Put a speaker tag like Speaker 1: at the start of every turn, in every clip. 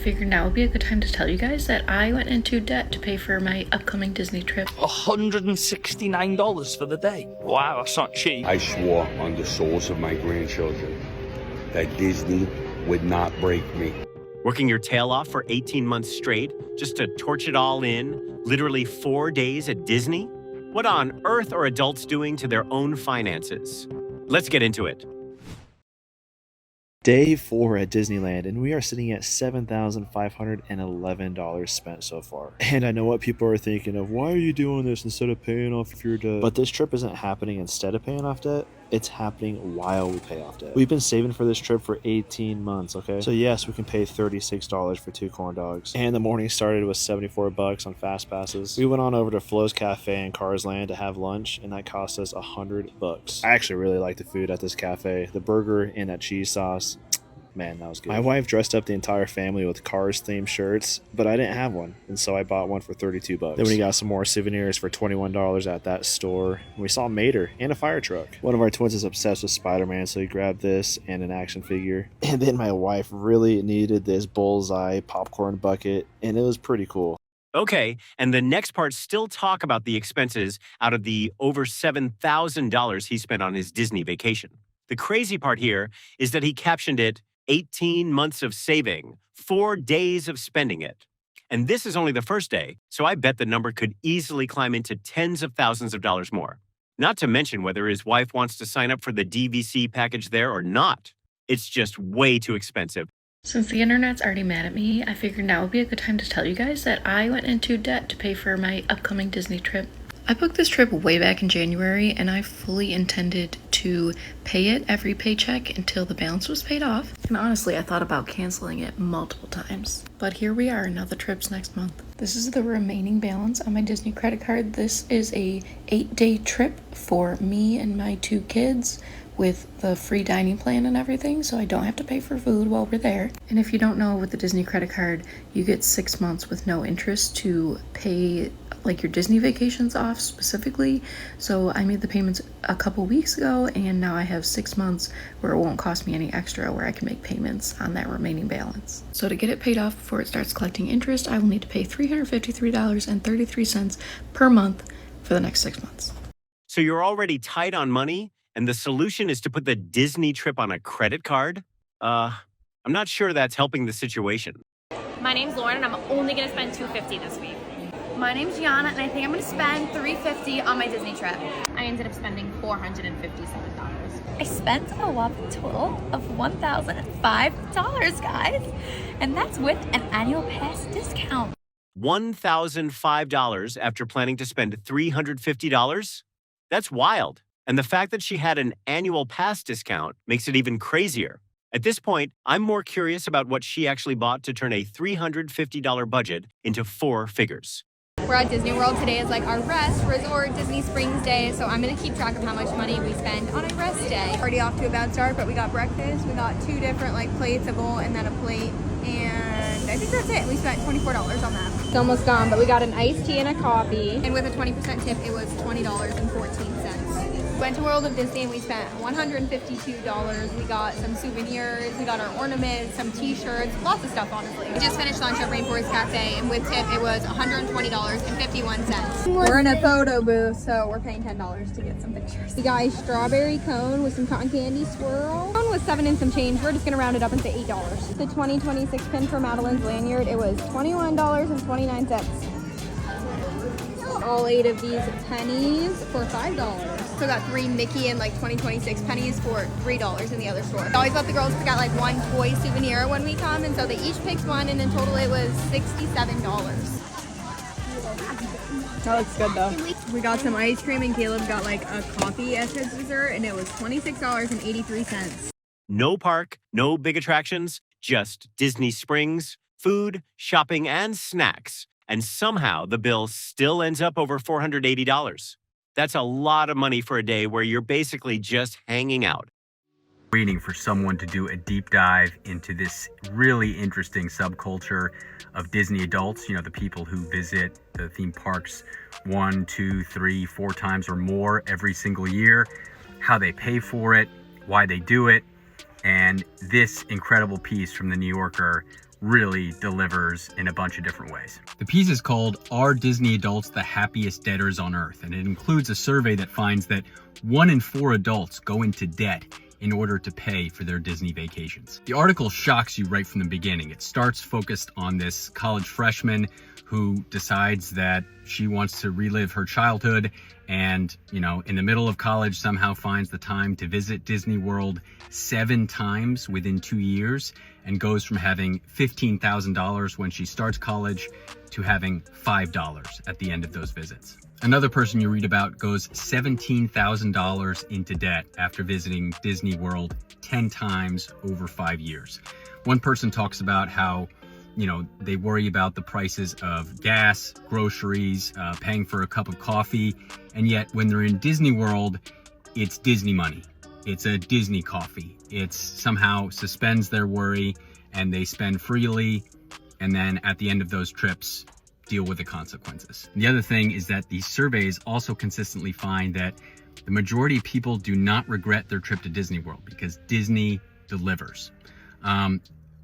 Speaker 1: figured now would be a good time to tell you guys that I went into debt to pay for my upcoming Disney trip.
Speaker 2: $169 for the day. Wow, that's not cheap.
Speaker 3: I swore on the souls of my grandchildren that Disney would not break me.
Speaker 4: Working your tail off for 18 months straight just to torch it all in, literally 4 days at Disney? What on earth are adults doing to their own finances? Let's get into it.
Speaker 5: Day 4 at Disneyland, and we are sitting at $7,511 spent so far. And I know what people are thinking of, why are you doing this instead of paying off your debt? But this trip isn't happening instead of paying off debt. It's happening while we pay off debt. We've been saving for this trip for 18 months, okay? So yes, we can pay $36 for 2 corn dogs. And the morning started with $74 on fast passes. We went on over to Flo's Cafe in Cars Land to have lunch, and that cost us $100. I actually really like the food at this cafe. The burger and that cheese sauce. Man, that was good. My wife dressed up the entire family with Cars themed shirts, but I didn't have one, and so I bought one for $32. Then we got some more souvenirs for $21 at that store. And we saw Mater and a fire truck. One of our twins is obsessed with Spider-Man, so he grabbed this and an action figure. And then my wife really needed this bullseye popcorn bucket, and it was pretty cool.
Speaker 4: Okay, and the next part still talk about the expenses out of the over $7,000 he spent on his Disney vacation. The crazy part here is that he captioned it 18 months of saving, 4 days of spending it. And this is only the first day, so I bet the number could easily climb into tens of thousands of dollars more. Not to mention whether his wife wants to sign up for the DVC package there or not. It's just way too expensive.
Speaker 1: Since the internet's already mad at me, I figured now would be a good time to tell you guys that I went into debt to pay for my upcoming Disney trip. I booked this trip way back in January, and I fully intended to pay it every paycheck until the balance was paid off. And honestly, I thought about canceling it multiple times. But here we are, now the trip's next month. This is the remaining balance on my Disney credit card. This is a 8-day trip for me and my 2 kids, with the free dining plan and everything, so I don't have to pay for food while we're there. And if you don't know, with the Disney credit card, you get 6 months with no interest to pay like your Disney vacations off specifically. So I made the payments a couple weeks ago, and now I have 6 months where it won't cost me any extra, where I can make payments on that remaining balance. So to get it paid off before it starts collecting interest, I will need to pay $353.33 per month for the next 6 months.
Speaker 4: So you're already tight on money, and the solution is to put the Disney trip on a credit card? I'm not sure that's helping the situation.
Speaker 6: My name's Lauren, and I'm only gonna spend $250 this week. My name's Gianna, and I think I'm gonna spend $350 on my Disney trip. I ended up spending $457.
Speaker 7: I spent a whopping total of $1,005, guys. And that's with an annual pass discount.
Speaker 4: $1,005 after planning to spend $350? That's wild. And the fact that she had an annual pass discount makes it even crazier. At this point, I'm more curious about what she actually bought to turn a $350 budget into 4 figures.
Speaker 8: We're at Disney World. Today is like our rest resort Disney Springs day, so I'm gonna keep track of how much money we spend on a rest day. Already off to a bad start, but we got breakfast. We got 2 different like plates, a bowl, and then a plate. And I think that's it. We spent $24 on that. It's almost gone, but we got an iced tea and a coffee. And with a 20% tip, it was $20.14. Went to World of Disney and we spent $152. We got some souvenirs, we got our ornaments, some t-shirts, lots of stuff, honestly. We just finished lunch at Rainforest Cafe, and with tip it was $120.51. We're in a photo booth, so we're paying $10 to get some pictures. We got a strawberry cone with some cotton candy swirl. Cone was 7 and some change. We're just gonna round it up and say $8. The 2026 pin for Madeline's lanyard, it was $21.29. All 8 of these pennies for $5. So I got 3 Mickey and like 2026 pennies for $3 in the other store. I always let the girls pick out like one toy souvenir when we come, and so they each picked one, and in total it was $67. That looks good though. We got some ice cream, and Caleb got like a coffee as his dessert, and it was $26.83.
Speaker 4: No park, no big attractions, just Disney Springs, food, shopping, and snacks. And somehow the bill still ends up over $480. That's a lot of money for a day where you're basically just hanging out.
Speaker 9: Waiting for someone to do a deep dive into this really interesting subculture of Disney adults, you know, the people who visit the theme parks 1, 2, 3, 4 times or more every single year, how they pay for it, why they do it. And this incredible piece from the New Yorker really delivers in a bunch of different ways. The piece is called Are Disney Adults the Happiest Debtors on Earth? And it includes a survey that finds that 1 in 4 adults go into debt in order to pay for their Disney vacations. The article shocks you right from the beginning. It starts focused on this college freshman who decides that she wants to relive her childhood and, in the middle of college somehow finds the time to visit Disney World 7 times within 2 years and goes from having $15,000 when she starts college to having $5 at the end of those visits. Another person you read about goes $17,000 into debt after visiting Disney World 10 times over 5 years. One person talks about how they worry about the prices of gas, groceries, paying for a cup of coffee. And yet when they're in Disney World, it's Disney money. It's a Disney coffee. It somehow suspends their worry and they spend freely. And then at the end of those trips, deal with the consequences. The other thing is that these surveys also consistently find that the majority of people do not regret their trip to Disney World because Disney delivers.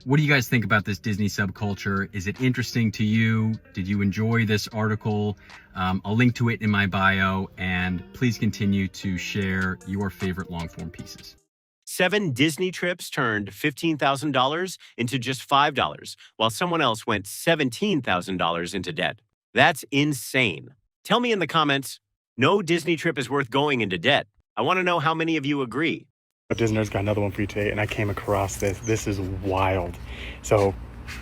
Speaker 9: What do you guys think about this Disney subculture? Is it interesting to you? Did you enjoy this article? I'll link to it in my bio, and please continue to share your favorite long-form pieces.
Speaker 4: 7 Disney trips turned $15,000 into just $5, while someone else went $17,000 into debt. That's insane. Tell me in the comments, no Disney trip is worth going into debt. I want to know how many of you agree.
Speaker 10: Disney's got another one for you today, and I came across this. This is wild. So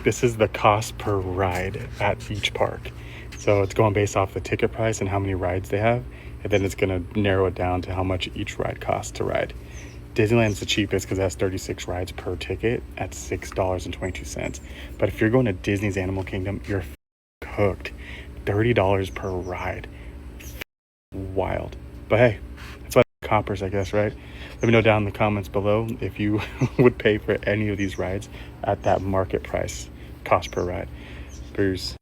Speaker 10: this is the cost per ride at each park. So it's going based off the ticket price and how many rides they have, and then it's going to narrow it down to how much each ride costs to ride. Disneyland's the cheapest because it has 36 rides per ticket at $6.22. But if you're going to Disney's Animal Kingdom, you're hooked. $30 per ride. Wild. But hey, that's why coppers, I guess, right? Let me know down in the comments below if you would pay for any of these rides at that market price, cost per ride. Peace.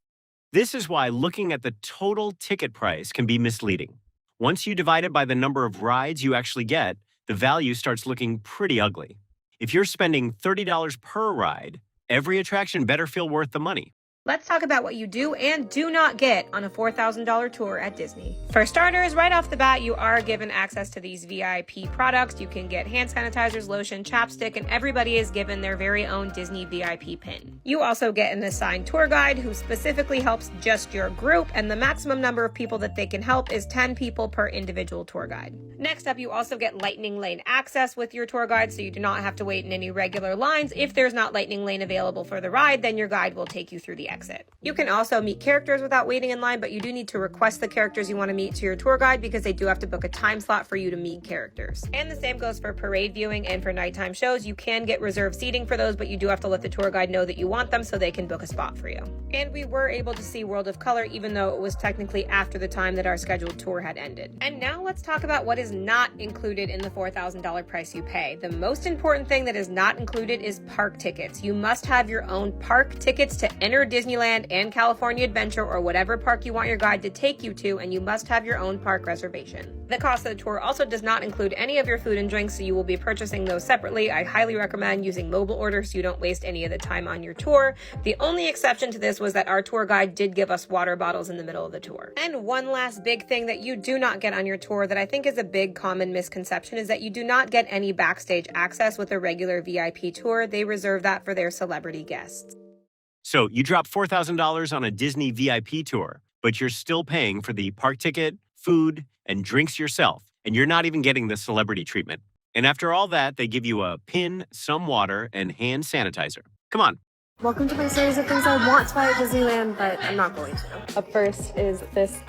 Speaker 4: This is why looking at the total ticket price can be misleading. Once you divide it by the number of rides you actually get, the value starts looking pretty ugly. If you're spending $30 per ride, every attraction better feel worth the money.
Speaker 6: Let's talk about what you do and do not get on a $4,000 tour at Disney. For starters, right off the bat, you are given access to these VIP products. You can get hand sanitizers, lotion, chapstick, and everybody is given their very own Disney VIP pin. You also get an assigned tour guide who specifically helps just your group, and the maximum number of people that they can help is 10 people per individual tour guide. Next up, you also get lightning lane access with your tour guide, so you do not have to wait in any regular lines. If there's not lightning lane available for the ride, then your guide will take you through the exit. You can also meet characters without waiting in line, but you do need to request the characters you want to meet to your tour guide because they do have to book a time slot for you to meet characters. And the same goes for parade viewing and for nighttime shows. You can get reserved seating for those, but you do have to let the tour guide know that you want them so they can book a spot for you. And we were able to see World of Color even though it was technically after the time that our scheduled tour had ended. And now let's talk about what is not included in the $4,000 price you pay. The most important thing that is not included is park tickets. You must have your own park tickets to enter Disneyland and California Adventure or whatever park you want your guide to take you to, and you must have your own park reservation. The cost of the tour also does not include any of your food and drinks, so you will be purchasing those separately. I highly recommend using mobile order so you don't waste any of the time on your tour. The only exception to this was that our tour guide did give us water bottles in the middle of the tour. And one last big thing that you do not get on your tour that I think is a big common misconception is that you do not get any backstage access with a regular VIP tour. They reserve that for their celebrity guests.
Speaker 4: So you drop $4,000 on a Disney VIP tour, but you're still paying for the park ticket, food, and drinks yourself, and you're not even getting the celebrity treatment. And after all that, they give you a pin, some water, and hand sanitizer. Come on.
Speaker 11: Welcome to my series of things I want to buy at Disneyland, but I'm not going to. Up first is this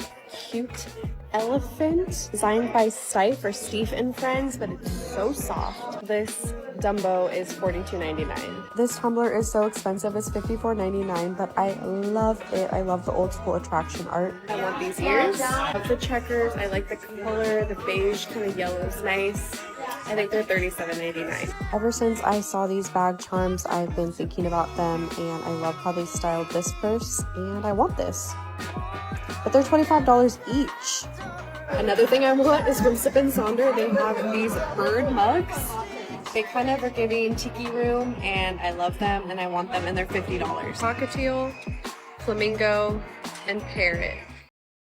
Speaker 11: cute elephant designed by Stife or Steve and Friends, but it's so soft. This Dumbo is $42.99. This tumbler is so expensive, it's $54.99, but I love it. I love the old school attraction art. I want these ears. I love the checkers. I like the color. The beige kind of yellow is nice. I think they're $37.99. Ever since I saw these bag charms, I've been thinking about them, and I love how they styled this purse, and I want this. But they're $25 each. Another thing I want is from Sip and Sonder. They have these bird mugs. They kind of are giving tiki room, and I love them, and I want them, and they're $50. Cockatiel, flamingo, and parrot.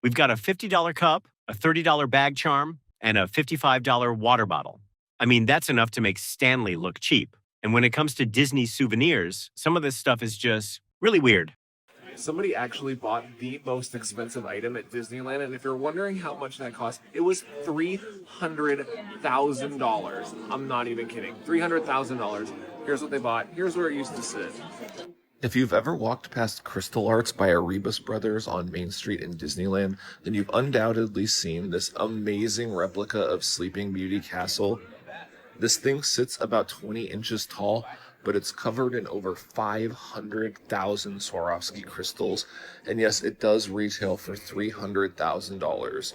Speaker 4: We've got a $50 cup, a $30 bag charm, and a $55 water bottle. I mean, that's enough to make Stanley look cheap. And when it comes to Disney souvenirs, some of this stuff is just really weird.
Speaker 12: Somebody actually bought the most expensive item at Disneyland, and if you're wondering how much that cost, it was $300,000. I'm not even kidding. $300,000. Here's what they bought. Here's where it used to sit.
Speaker 13: If you've ever walked past Crystal Arts by Erebus Brothers on Main Street in Disneyland, then you've undoubtedly seen this amazing replica of Sleeping Beauty Castle. This thing sits about 20 inches tall, but it's covered in over 500,000 Swarovski crystals, and yes, it does retail for $300,000.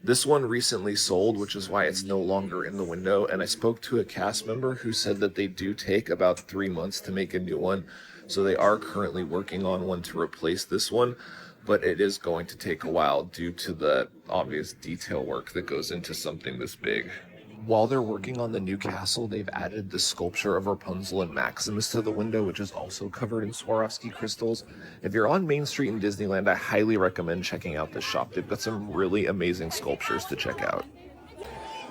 Speaker 13: This one recently sold, which is why it's no longer in the window, and I spoke to a cast member who said that they do take about 3 months to make a new one, so they are currently working on one to replace this one, but it is going to take a while due to the obvious detail work that goes into something this big. While they're working on the new castle, they've added the sculpture of Rapunzel and Maximus to the window, which is also covered in Swarovski crystals. If you're on Main Street in Disneyland, I highly recommend checking out this shop. They've got some really amazing sculptures to check out.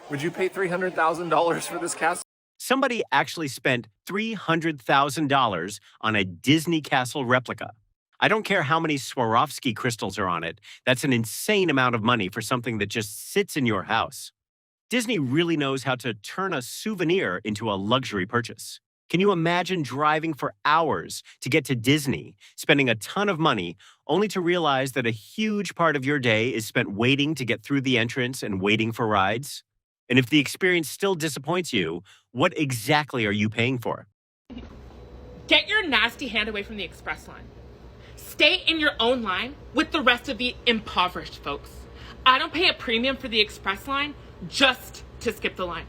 Speaker 12: Would you pay $300,000 for this castle?
Speaker 4: Somebody actually spent $300,000 on a Disney castle replica. I don't care how many Swarovski crystals are on it. That's an insane amount of money for something that just sits in your house. Disney really knows how to turn a souvenir into a luxury purchase. Can you imagine driving for hours to get to Disney, spending a ton of money, only to realize that a huge part of your day is spent waiting to get through the entrance and waiting for rides? And if the experience still disappoints you, what exactly are you paying for?
Speaker 14: Get your nasty hand away from the express line. Stay in your own line with the rest of the impoverished folks. I don't pay a premium for the express line just to skip the line.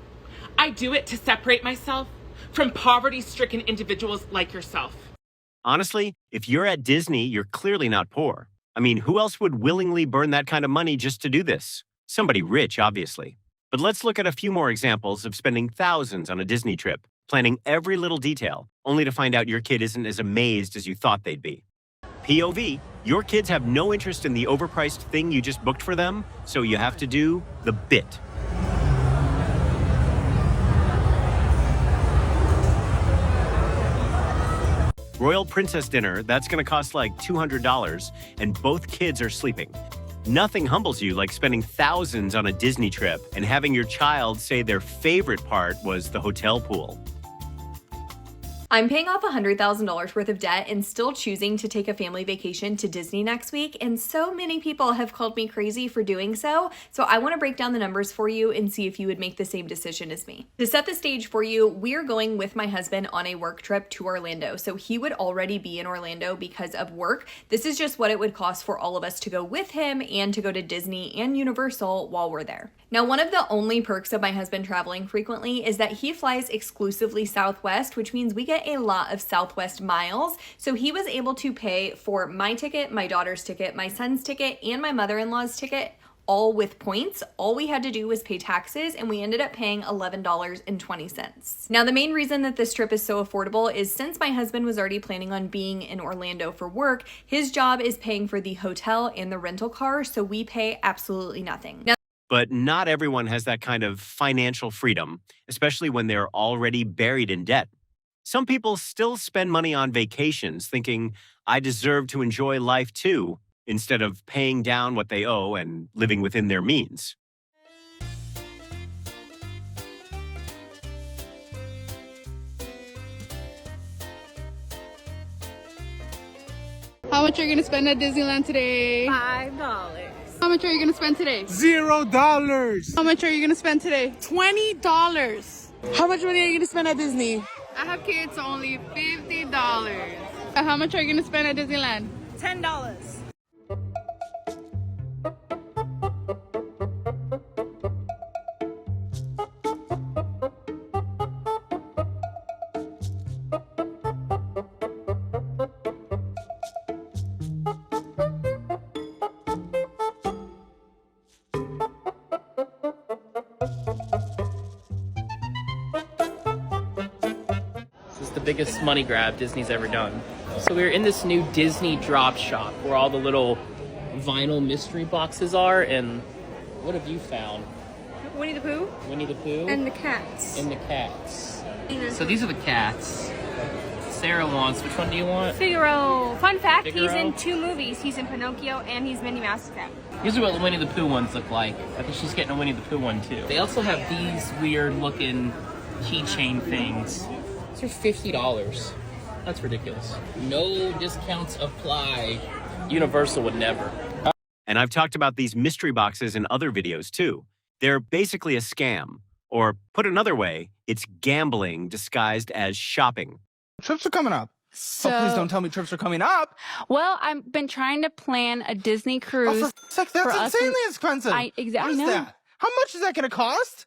Speaker 14: I do it to separate myself from poverty-stricken individuals like yourself.
Speaker 4: Honestly, if you're at Disney, you're clearly not poor. I mean, who else would willingly burn that kind of money just to do this? Somebody rich, obviously. But let's look at a few more examples of spending thousands on a Disney trip, planning every little detail, only to find out your kid isn't as amazed as you thought they'd be. POV, your kids have no interest in the overpriced thing you just booked for them, so you have to do the bit. Royal Princess Dinner, that's going to cost like $200, and both kids are sleeping. Nothing humbles you like spending thousands on a Disney trip and having your child say their favorite part was the hotel pool.
Speaker 15: I'm paying off $100,000 worth of debt and still choosing to take a family vacation to Disney next week, and so many people have called me crazy for doing so I want to break down the numbers for you and see if you would make the same decision as me. To set the stage for you, we're going with my husband on a work trip to Orlando, so he would already be in Orlando because of work. This is just what it would cost for all of us to go with him and to go to Disney and Universal while we're there. Now, one of the only perks of my husband traveling frequently is that he flies exclusively Southwest, which means we get a lot of Southwest miles. So he was able to pay for my ticket, my daughter's ticket, my son's ticket, and my mother-in-law's ticket, all with points. All we had to do was pay taxes, and we ended up paying $11.20. Now, the main reason that this trip is so affordable is since my husband was already planning on being in Orlando for work, his job is paying for the hotel and the rental car, so we pay absolutely nothing. Now,
Speaker 4: but not everyone has that kind of financial freedom, especially when they're already buried in debt. Some people still spend money on vacations thinking, I deserve to enjoy life too, instead of paying down what they owe and living within their means.
Speaker 16: How much are you going to spend at Disneyland today?
Speaker 11: $5.
Speaker 16: How much are you going to spend today?
Speaker 17: $0.
Speaker 16: How much are you going to spend today?
Speaker 17: $20. How much money are you going to spend at Disney?
Speaker 16: I have kids, so only $50. How much are you going to spend at Disneyland?
Speaker 17: $10.
Speaker 18: biggest money grab Disney's ever done. So we're in this new Disney drop shop where all the little vinyl mystery boxes are, and what have you found?
Speaker 8: Winnie the Pooh.
Speaker 18: Winnie the Pooh?
Speaker 8: And the cats.
Speaker 18: And the cats. So these are the cats. Sarah wants, which one do you want?
Speaker 8: Figaro. Fun fact,
Speaker 18: Figaro?
Speaker 8: he's in 2 movies. He's in Pinocchio and he's Minnie Mouse's cat.
Speaker 18: These are what the Winnie the Pooh ones look like. I think she's getting a Winnie the Pooh one too. They also have these weird looking keychain things. These are $50. That's ridiculous. No discounts apply. Universal would never.
Speaker 4: And I've talked about these mystery boxes in other videos too. They're basically a scam. Or put another way, it's gambling disguised as shopping.
Speaker 19: Trips are coming up.
Speaker 20: So,
Speaker 19: please don't tell me trips are coming up.
Speaker 20: Well, I've been trying to plan a Disney cruise.
Speaker 19: Oh, that's insanely expensive.
Speaker 20: Exactly.
Speaker 19: What is that? How much is that going to cost?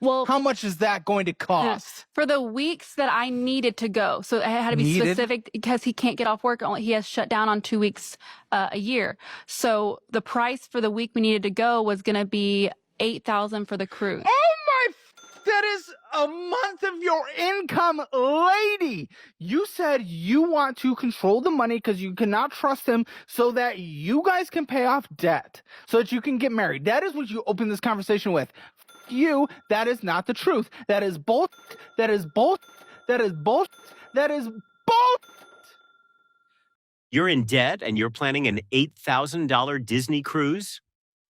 Speaker 20: Well,
Speaker 19: how much is that going to cost?
Speaker 20: For the weeks that I needed to go. So it had to be specific because he can't get off work. He has shut down on 2 weeks a year. So the price for the week we needed to go was going to be $8,000 for the cruise.
Speaker 19: Oh my! That is a month of your income, lady. You said you want to control the money because you cannot trust him so that you guys can pay off debt so that you can get married. That is what you opened this conversation with. You, that is not the truth. That is both. That is both. That is both. That is both.
Speaker 4: You're in debt and you're planning an $8,000 Disney cruise?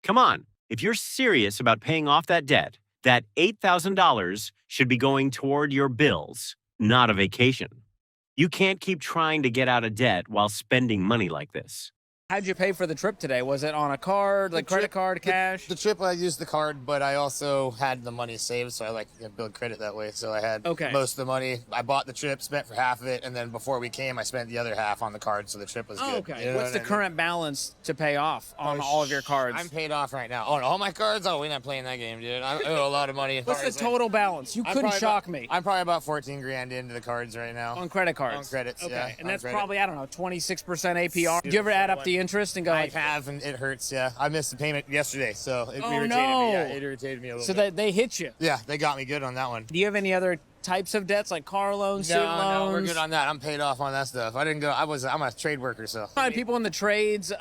Speaker 4: Come on, if you're serious about paying off that debt, that $8,000 should be going toward your bills, not a vacation. You can't keep trying to get out of debt while spending money like this.
Speaker 21: How'd you pay for the trip today? Was it on a card, like credit card, cash?
Speaker 22: The trip, I used the card, but I also had the money saved, so I like to build credit that way. So I had most of the money. I bought the trip, spent for half of it, and then before we came, I spent the other half on the card, so the trip was good.
Speaker 21: Okay.
Speaker 22: You know
Speaker 21: What's the current balance to pay off on all of your cards?
Speaker 22: I'm paid off right now. Oh, all my cards? Oh, we're not playing that game, dude. I owe a lot of money.
Speaker 21: What's the total balance? You couldn't shock me.
Speaker 22: I'm probably about 14 grand into the cards right now.
Speaker 21: On credit cards?
Speaker 22: On credits,
Speaker 21: okay.
Speaker 22: yeah.
Speaker 21: And that's probably, I don't know, 26% APR. Do you ever add up the interest and go like,
Speaker 22: have, and it hurts, yeah. I missed the payment yesterday, so it irritated me. Yeah, it irritated me a little bit.
Speaker 21: So they hit you?
Speaker 22: Yeah, they got me good on that one.
Speaker 21: Do you have any other types of debts, like car loans, student loans?
Speaker 22: No, we're good on that. I'm paid off on that stuff. I didn't go, I'm a trade worker, so.
Speaker 21: People in the trades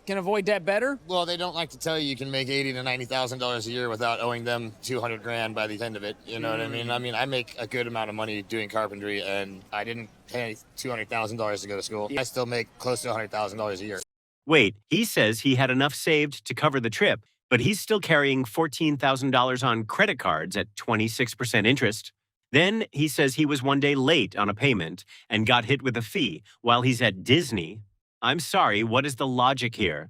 Speaker 21: can avoid debt better?
Speaker 22: Well, they don't like to tell you can make $80,000 to $90,000 a year without owing them 200 grand by the end of it. You know what I mean? I mean, I make a good amount of money doing carpentry, and I didn't pay $200,000 to go to school. I still make close to $100,000 a year.
Speaker 4: Wait, he says he had enough saved to cover the trip, but he's still carrying $14,000 on credit cards at 26% interest. Then he says he was one day late on a payment and got hit with a fee while he's at Disney. I'm sorry, what is the logic here?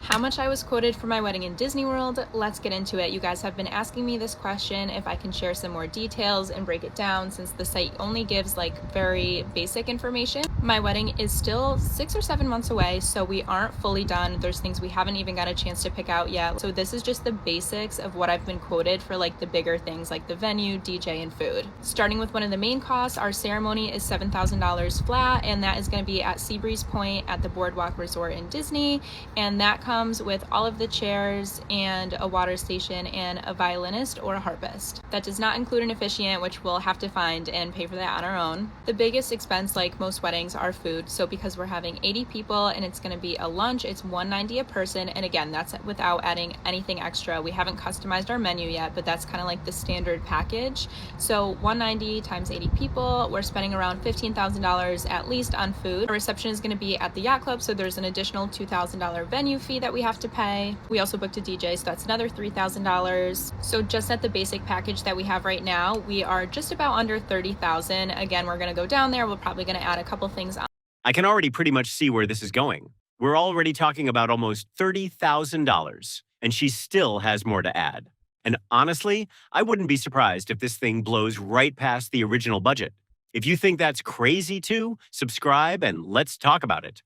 Speaker 15: How much I was quoted for my wedding in Disney World? Let's get into it. You guys have been asking me this question, if I can share some more details and break it down, since the site only gives like very basic information. My wedding is still 6 or 7 months away, so we aren't fully done. There's things we haven't even got a chance to pick out yet. So this is just the basics of what I've been quoted for like the bigger things like the venue, DJ, and food. Starting with one of the main costs, our ceremony is $7,000 flat, and that is going to be at Seabreeze Point at the Boardwalk Resort in Disney, and that comes with all of the chairs and a water station and a violinist or a harpist. That does not include an officiant, which we'll have to find and pay for that on our own. The biggest expense, like most weddings, are food. So because we're having 80 people and it's going to be a lunch, it's $190 a person, and again, that's without adding anything extra. We haven't customized our menu yet, but that's kind of like the standard package. So $190 times 80 people, we're spending around $15,000 at least on food. Our reception is going to be at the yacht club, so there's an additional $2,000 venue fee that we have to pay. We also booked a DJ, so that's another $3,000. So just at the basic package that we have right now, we are just about under $30,000. Again, we're going to go down there. We're probably going to add a couple things on.
Speaker 4: I can already pretty much see where this is going. We're already talking about almost $30,000, and she still has more to add. And honestly, I wouldn't be surprised if this thing blows right past the original budget. If you think that's crazy too, subscribe and let's talk about it.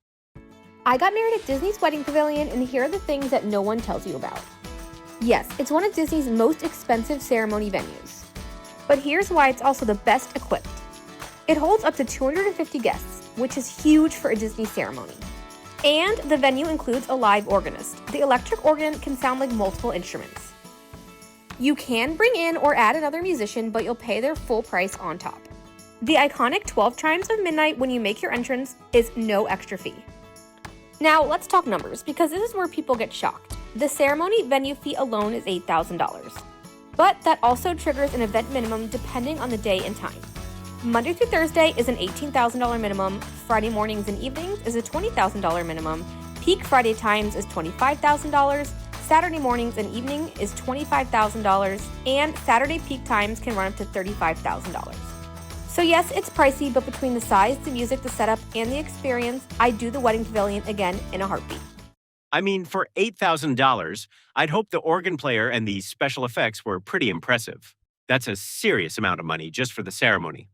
Speaker 23: I got married at Disney's Wedding Pavilion, and here are the things that no one tells you about. Yes, it's one of Disney's most expensive ceremony venues. But here's why it's also the best equipped. It holds up to 250 guests, which is huge for a Disney ceremony. And the venue includes a live organist. The electric organ can sound like multiple instruments. You can bring in or add another musician, but you'll pay their full price on top. The iconic 12 chimes of midnight when you make your entrance is no extra fee. Now let's talk numbers, because this is where people get shocked. The ceremony venue fee alone is $8,000. But that also triggers an event minimum depending on the day and time. Monday through Thursday is an $18,000 minimum, Friday mornings and evenings is a $20,000 minimum, peak Friday times is $25,000, Saturday mornings and evening is $25,000, and Saturday peak times can run up to $35,000. So yes, it's pricey, but between the size, the music, the setup, and the experience, I'd do the wedding pavilion again in a heartbeat.
Speaker 4: I mean, for $8,000, I'd hope the organ player and the special effects were pretty impressive. That's a serious amount of money just for the ceremony.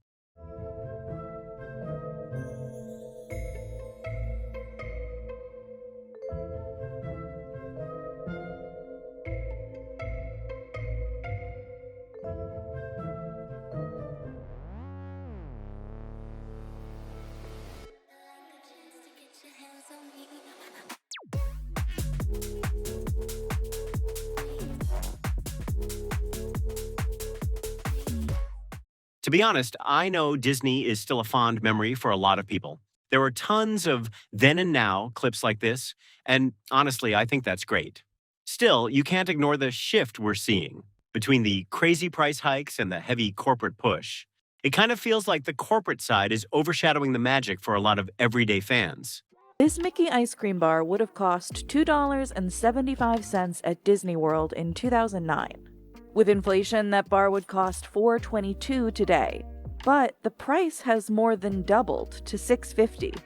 Speaker 4: To be honest, I know Disney is still a fond memory for a lot of people. There are tons of then and now clips like this, and honestly, I think that's great. Still, you can't ignore the shift we're seeing between the crazy price hikes and the heavy corporate push. It kind of feels like the corporate side is overshadowing the magic for a lot of everyday fans.
Speaker 2: This Mickey ice cream bar would have cost $2.75 at Disney World in 2009. With inflation, that bar would cost $4.22 today, but the price has more than doubled to $6.50.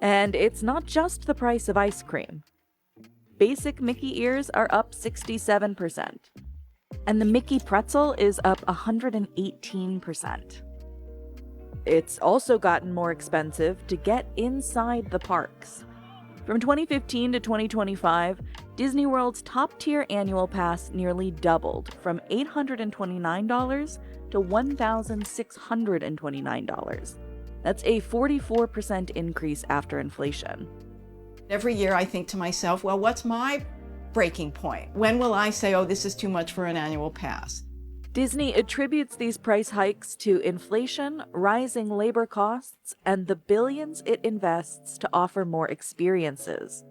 Speaker 2: And it's not just the price of ice cream. Basic Mickey ears are up 67%, and the Mickey pretzel is up 118%. It's also gotten more expensive to get inside the parks. From 2015 to 2025, Disney World's top-tier annual pass nearly doubled from $829 to $1,629. That's a 44% increase after inflation.
Speaker 3: Every year I think to myself, well, what's my breaking point? When will I say, oh, this is too much for an annual pass?
Speaker 2: Disney attributes these price hikes to inflation, rising labor costs, and the billions it invests to offer more experiences.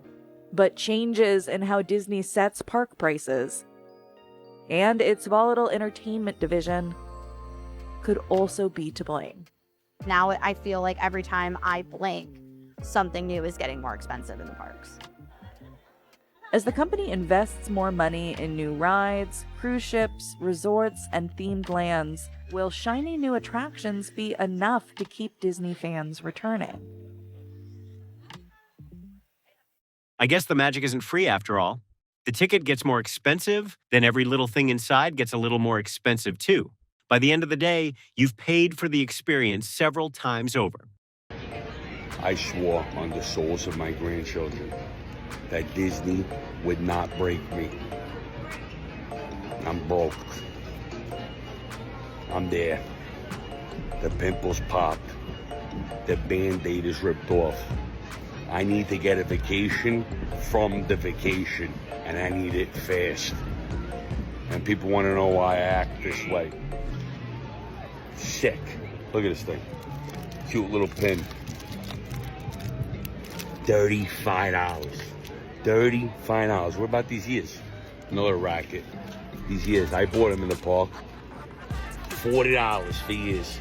Speaker 2: But changes in how Disney sets park prices and its volatile entertainment division could also be to blame.
Speaker 5: Now I feel like every time I blink, something new is getting more expensive in the parks.
Speaker 2: As the company invests more money in new rides, cruise ships, resorts, and themed lands, will shiny new attractions be enough to keep Disney fans returning?
Speaker 4: I guess the magic isn't free after all. The ticket gets more expensive, then every little thing inside gets a little more expensive too. By the end of the day, you've paid for the experience several times over.
Speaker 24: I swore on the souls of my grandchildren that Disney would not break me. I'm broke. I'm there. The pimples popped. The Band-Aid is ripped off. I need to get a vacation from the vacation, and I need it fast. And people want to know why I act this way. Sick. Look at this thing. Cute little pin. $35. $35. What about these ears? Another racket. These ears, I bought them in the park. $40 for ears.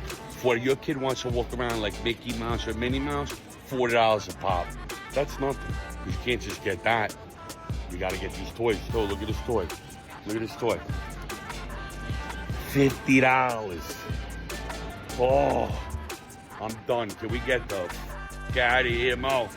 Speaker 24: Your kid wants to walk around like Mickey Mouse or Minnie Mouse, $40 a pop. That's nothing. You can't just get that. You gotta get these toys. Oh, look at this toy. Look at this toy. $50. Oh, I'm done. Can we get the f*** out of here, Mo?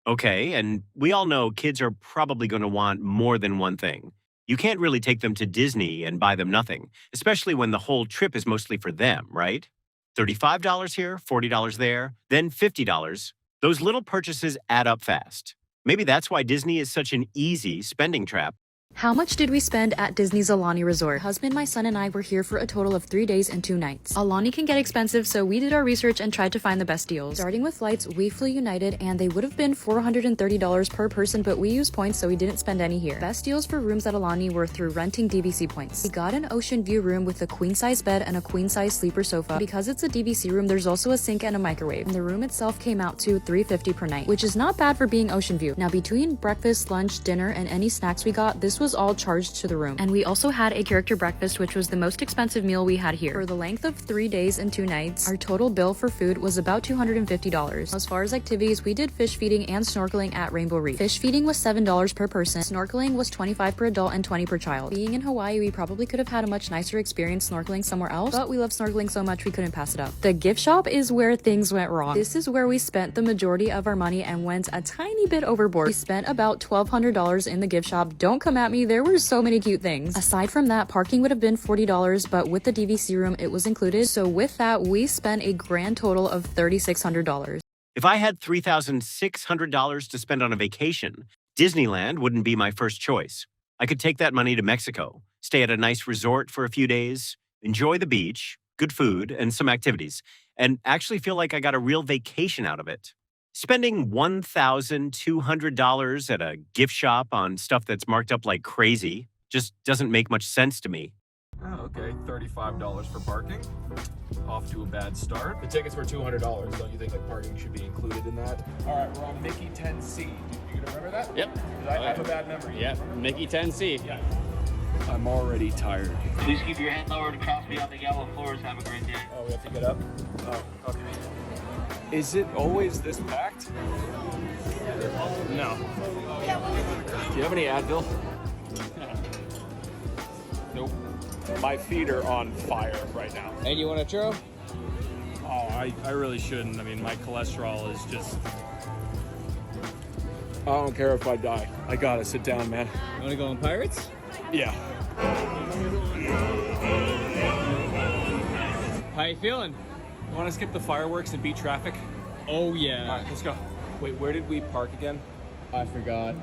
Speaker 4: Okay, and we all know kids are probably going to want more than one thing. You can't really take them to Disney and buy them nothing, especially when the whole trip is mostly for them, right? $35 here, $40 there, then $50. Those little purchases add up fast. Maybe that's why Disney is such an easy spending trap.
Speaker 1: How much did we spend at Disney's Alani Resort? Husband, my son, and I were here for a total of 3 days and 2 nights. Alani can get expensive, so we did our research and tried to find the best deals. Starting with flights, we flew United, and they would have been $430 per person, but we used points, so we didn't spend any here. Best deals for rooms at Alani were through renting DVC points. We got an ocean view room with a queen-size bed and a queen-size sleeper sofa. Because it's a DVC room, there's also a sink and a microwave. And the room itself came out to $350 per night, which is not bad for being ocean view. Now, between breakfast, lunch, dinner, and any snacks we got, this was all charged to the room. And we also had a character breakfast, which was the most expensive meal we had here. For the length of 3 days and 2 nights, our total bill for food was about $250. As far as activities, we did fish feeding and snorkeling at Rainbow Reef. Fish feeding was $7 per person. Snorkeling was $25 per adult and $20 per child. Being in Hawaii, we probably could have had a much nicer experience snorkeling somewhere else, but we love snorkeling so much we couldn't pass it up. The gift shop is where things went wrong. This is where we spent the majority of our money and went a tiny bit overboard. We spent about $1,200 in the gift shop. Don't come at me, there were so many cute things. Aside from that, parking would have been $40, but with the DVC room, it was included. So with that, we spent a grand total of $3,600.
Speaker 4: If I had $3,600 to spend on a vacation, Disneyland wouldn't be my first choice. I could take that money to Mexico, stay at a nice resort for a few days, enjoy the beach, good food, and some activities, and actually feel like I got a real vacation out of it. Spending $1,200 at a gift shop on stuff that's marked up like crazy just doesn't make much sense to me.
Speaker 12: Oh, okay, $35 for parking. Off to a bad start. The tickets were $200. Don't you think like parking should be included in that? All right, we're on Mickey 10C. You gonna remember that?
Speaker 7: Yep.
Speaker 12: I have a bad memory.
Speaker 7: Yep. Mickey 10C.
Speaker 12: Yeah. I'm already tired.
Speaker 7: Please keep your head lowered across beyond the yellow floors. Have a great day.
Speaker 12: Oh, we have to get up? Oh, okay. Is it always this packed?
Speaker 7: No.
Speaker 12: Do you have any Advil? Nope. My feet are on fire right now.
Speaker 7: And you want a churro?
Speaker 12: Oh, I really shouldn't. I mean, my cholesterol is just... I don't care if I die. I gotta sit down, man.
Speaker 7: You want to go on Pirates?
Speaker 12: Yeah.
Speaker 7: How you feeling?
Speaker 12: You want to skip the fireworks and beat traffic?
Speaker 7: Oh, yeah.
Speaker 12: All right, let's go. Wait, where did we park again?
Speaker 7: I forgot.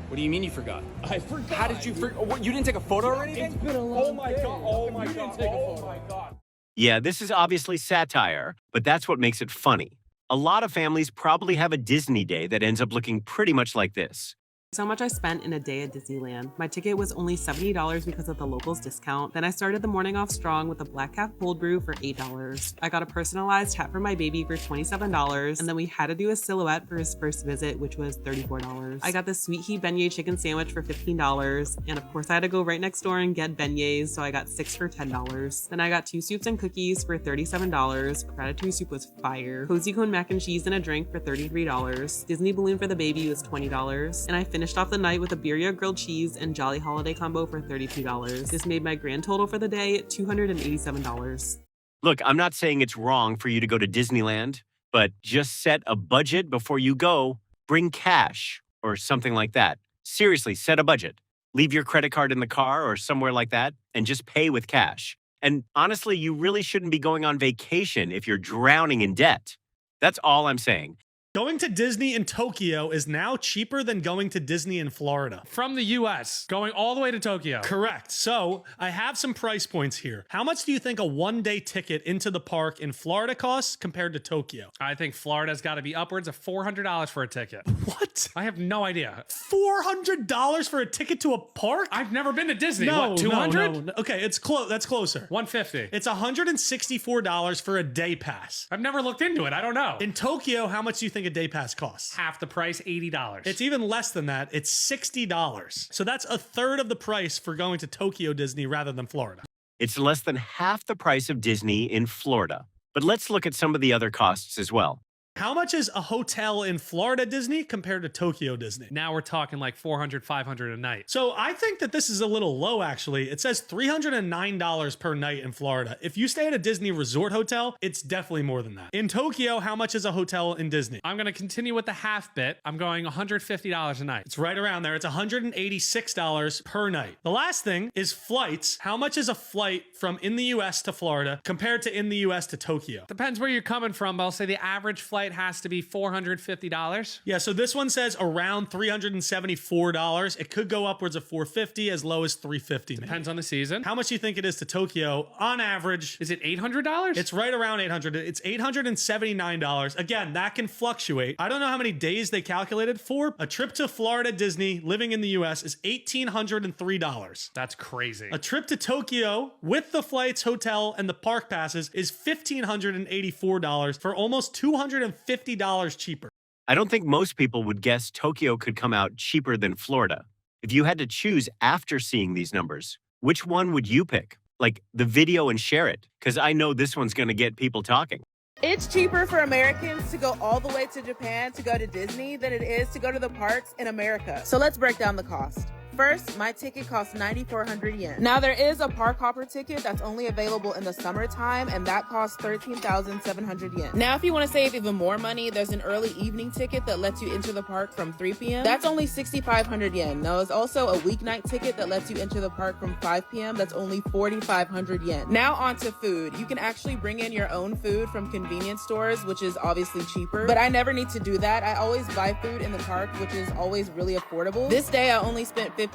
Speaker 12: What do you mean you forgot?
Speaker 7: I forgot.
Speaker 12: How did you forget? What, you didn't take a photo or anything?
Speaker 7: It's been a long
Speaker 12: Oh my
Speaker 7: day.
Speaker 12: god! Oh my
Speaker 7: You
Speaker 12: god!
Speaker 7: didn't take a
Speaker 12: Oh
Speaker 7: photo.
Speaker 12: my god!
Speaker 4: Yeah, this is obviously satire, but that's what makes it funny. A lot of families probably have a Disney day that ends up looking pretty much like this.
Speaker 9: So much I spent in a day at Disneyland. My ticket was only $70 because of the locals discount. Then I started the morning off strong with a black cat cold brew for $8. I got a personalized hat for my baby for $27, and then we had to do a silhouette for his first visit, which was $34. I got the Sweet Heat beignet chicken sandwich for $15, and of course I had to go right next door and get beignets, so I got 6 for $10. Then I got 2 soups and cookies for $37. Ratatouille soup was fire. Cozy cone mac and cheese and a drink for $33. Disney balloon for the baby was $20, and I finished off the night with a birria grilled cheese and Jolly Holiday combo for $32. This made my grand total for the day $287.
Speaker 4: Look, I'm not saying it's wrong for you to go to Disneyland, but just set a budget before you go. Bring cash or something like that. Seriously, set a budget. Leave your credit card in the car or somewhere like that and just pay with cash. And honestly, you really shouldn't be going on vacation if you're drowning in debt. That's all I'm saying.
Speaker 10: Going to Disney in Tokyo is now cheaper than going to Disney in Florida.
Speaker 25: From the US, going all the way to Tokyo.
Speaker 10: Correct. So I have some price points here. How much do you think a one-day ticket into the park in Florida costs compared to Tokyo?
Speaker 25: I think Florida's got to be upwards of $400 for a ticket.
Speaker 10: What?
Speaker 25: I have no idea.
Speaker 10: $400 for a ticket to a park?
Speaker 25: I've never been to Disney.
Speaker 10: No,
Speaker 25: what, 200?
Speaker 10: No. Okay, it's close. That's closer.
Speaker 25: 150.
Speaker 10: It's $164 for a day pass.
Speaker 25: I've never looked into it. I don't know.
Speaker 10: In Tokyo, how much do you think a day pass costs?
Speaker 25: Half the price, $80.
Speaker 10: It's even less than that. It's $60. So that's a third of the price for going to Tokyo Disney rather than Florida.
Speaker 4: It's less than half the price of Disney in Florida. But let's look at some of the other costs as well.
Speaker 10: How much is a hotel in Florida Disney compared to Tokyo Disney?
Speaker 25: Now we're talking like $400, $500 a night.
Speaker 10: So I think that this is a little low, actually. It says $309 per night in Florida. If you stay at a Disney resort hotel, it's definitely more than that. In Tokyo, how much is a hotel in Disney?
Speaker 25: I'm going to continue with the half bit. I'm going $150 a night.
Speaker 10: It's right around there. It's $186 per night. The last thing is flights. How much is a flight from in the US to Florida compared to in the US to Tokyo?
Speaker 25: Depends where you're coming from, but I'll say the average flight website has to be $450.
Speaker 10: Yeah, so this one says around $374. It could go upwards of $450, as low as $350.
Speaker 25: Depends on the season.
Speaker 10: How much do you think it is to Tokyo on average?
Speaker 25: Is it $800?
Speaker 10: It's right around $800. It's $879. Again, that can fluctuate. I don't know how many days they calculated for. A trip to Florida Disney living in the US is $1,803.
Speaker 25: That's crazy.
Speaker 10: A trip to Tokyo with the flights, hotel, and the park passes is $1,584 for almost $250 cheaper.
Speaker 4: I don't think most people would guess Tokyo could come out cheaper than Florida. If you had to choose after seeing these numbers, which one would you pick? Like the video and share it, because I know this one's going to get people talking.
Speaker 17: It's cheaper for Americans to go all the way to Japan to go to Disney than it is to go to the parks in America. So let's break down the cost. First, my ticket costs 9,400 yen. Now there is a park hopper ticket that's only available in the summertime, and that costs 13,700 yen. Now if you want to save even more money, there's an early evening ticket that lets you enter the park from 3 p.m. That's only 6,500 yen. Now there's also a weeknight ticket that lets you enter the park from 5 p.m. That's only 4,500 yen. Now on to food. You can actually bring in your own food from convenience stores, which is obviously cheaper, but I never need to do that. I always buy food in the park, which is always really affordable. This day I only spent $50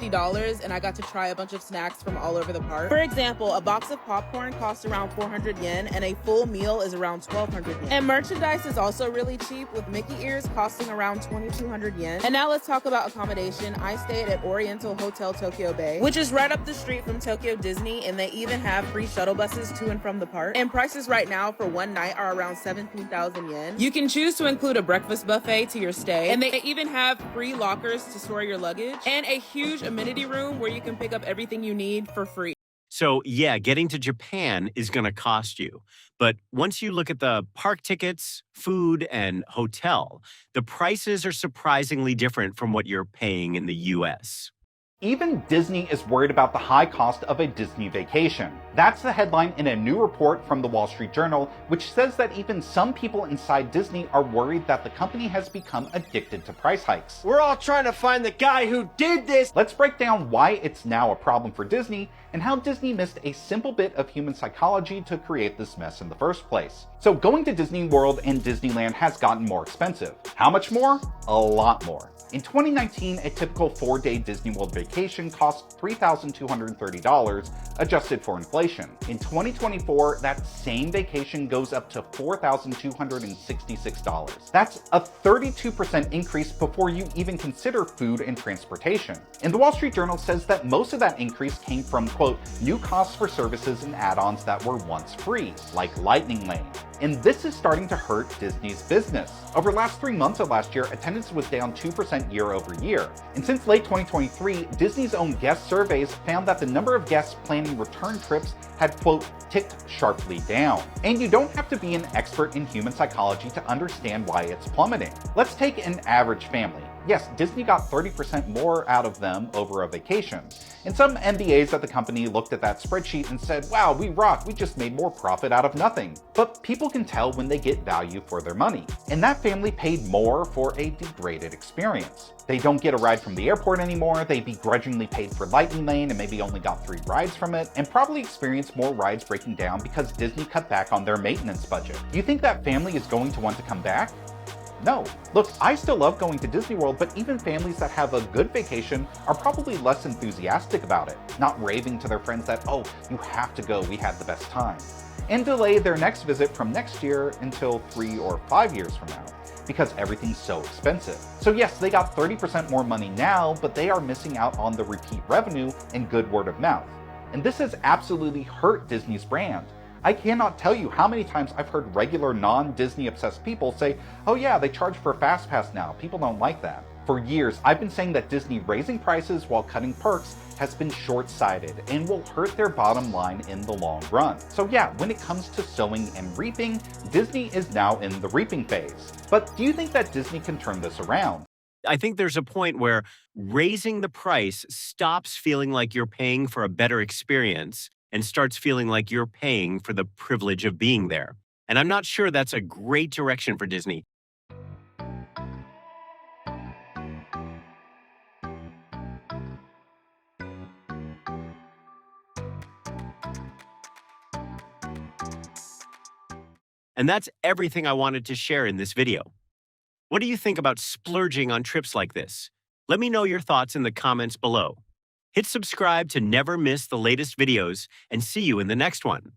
Speaker 17: and I got to try a bunch of snacks from all over the park. For example, a box of popcorn costs around 400 yen and a full meal is around 1,200 yen. And merchandise is also really cheap, with Mickey ears costing around 2,200 yen. And now let's talk about accommodation. I stayed at Oriental Hotel Tokyo Bay, which is right up the street from Tokyo Disney, and they even have free shuttle buses to and from the park. And prices right now for one night are around 17,000 yen. You can choose to include a breakfast buffet to your stay, and they even have free lockers to store your luggage and a huge amenity room where you can pick up everything you need for free.
Speaker 4: So yeah, getting to Japan is going to cost you. But once you look at the park tickets, food, and hotel, the prices are surprisingly different from what you're paying in the US.
Speaker 6: Even Disney is worried about the high cost of a Disney vacation. That's the headline in a new report from the Wall Street Journal, which says that even some people inside Disney are worried that the company has become addicted to price hikes.
Speaker 11: We're all trying to find the guy who did this.
Speaker 6: Let's break down why it's now a problem for Disney and how Disney missed a simple bit of human psychology to create this mess in the first place. So going to Disney World and Disneyland has gotten more expensive. How much more? A lot more. In 2019, a typical 4-day Disney World vacation cost $3,230, adjusted for inflation. In 2024, that same vacation goes up to $4,266. That's a 32% increase before you even consider food and transportation. And the Wall Street Journal says that most of that increase came from, quote, new costs for services and add-ons that were once free, like Lightning Lane. And this is starting to hurt Disney's business. Over the last 3 months of last year, attendance was down 2% year over year. And since late 2023, Disney's own guest surveys found that the number of guests planning return trips had, quote, ticked sharply down. And you don't have to be an expert in human psychology to understand why it's plummeting. Let's take an average family. Yes, Disney got 30% more out of them over a vacation. And some MBAs at the company looked at that spreadsheet and said, wow, we rock, we just made more profit out of nothing. But people can tell when they get value for their money. And that family paid more for a degraded experience. They don't get a ride from the airport anymore, they begrudgingly paid for Lightning Lane and maybe only got 3 rides from it, and probably experienced more rides breaking down because Disney cut back on their maintenance budget. Do you think that family is going to want to come back? No. Look, I still love going to Disney World, but even families that have a good vacation are probably less enthusiastic about it, not raving to their friends that, oh, you have to go, we had the best time, and delay their next visit from next year until 3 or 5 years from now, because everything's so expensive. So yes, they got 30% more money now, but they are missing out on the repeat revenue and good word of mouth. And this has absolutely hurt Disney's brand. I cannot tell you how many times I've heard regular non-Disney obsessed people say, oh yeah, they charge for FastPass now, people don't like that. For years, I've been saying that Disney raising prices while cutting perks has been short-sighted and will hurt their bottom line in the long run. So yeah, when it comes to sowing and reaping, Disney is now in the reaping phase. But do you think that Disney can turn this around?
Speaker 4: I think there's a point where raising the price stops feeling like you're paying for a better experience and starts feeling like you're paying for the privilege of being there. And I'm not sure that's a great direction for Disney. And that's everything I wanted to share in this video. What do you think about splurging on trips like this? Let me know your thoughts in the comments below. Hit subscribe to never miss the latest videos and see you in the next one.